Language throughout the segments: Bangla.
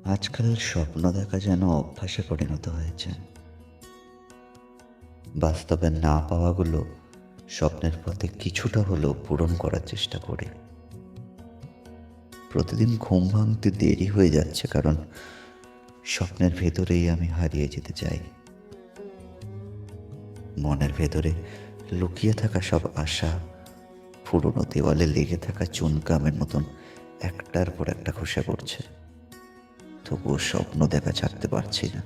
আজকাল স্বপ্ন দেখা যেন অভ্যাসে পরিণত হয়েছে। বাস্তবে না পাওয়াগুলো স্বপ্নের পথে কিছুটা হলেও পূরণ করার চেষ্টা করি। প্রতিদিন ঘুম ভাঙতে দেরি হয়ে যাচ্ছে কারণ স্বপ্নের ভেতরেই আমি হারিয়ে যেতে চাই। মনের ভেতরে লুকিয়ে থাকা সব আশা পুরনো দেওয়ালে লেগে থাকা চুনকামের মতন একটার পর একটা খসে পড়ছে। তবুও স্বপ্ন দেখা ছাড়তে পারছি না।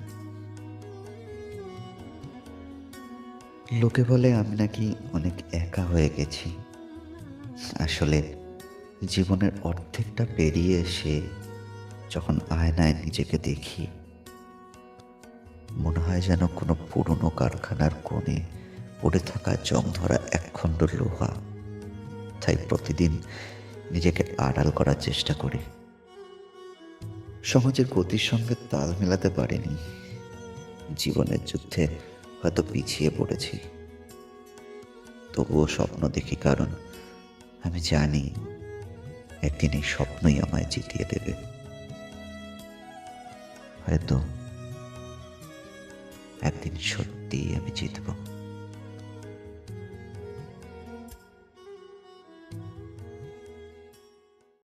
লোকে বলে আমি নাকি অনেক একা হয়ে গেছি। আসলে জীবনের অর্ধেকটা পেরিয়ে এসে যখন আয়নায় নিজেকে দেখি, মনে হয় যেন কোনো পুরনো কারখানার কোণে পড়ে থাকা জং ধরা একখণ্ড লোহা। তাই প্রতিদিন নিজেকে আড়াল করার চেষ্টা করি। সমাজের গতির সঙ্গে তাল মেলাতে পারিনি। জীবনের যুদ্ধে হয়তো পিছিয়ে পড়েছি। তবুও স্বপ্ন দেখি কারণ আমি জানি একদিন এই স্বপ্নই আমায় জিতিয়ে দেবে। হয়তো একদিন সত্যিই আমি জিতব।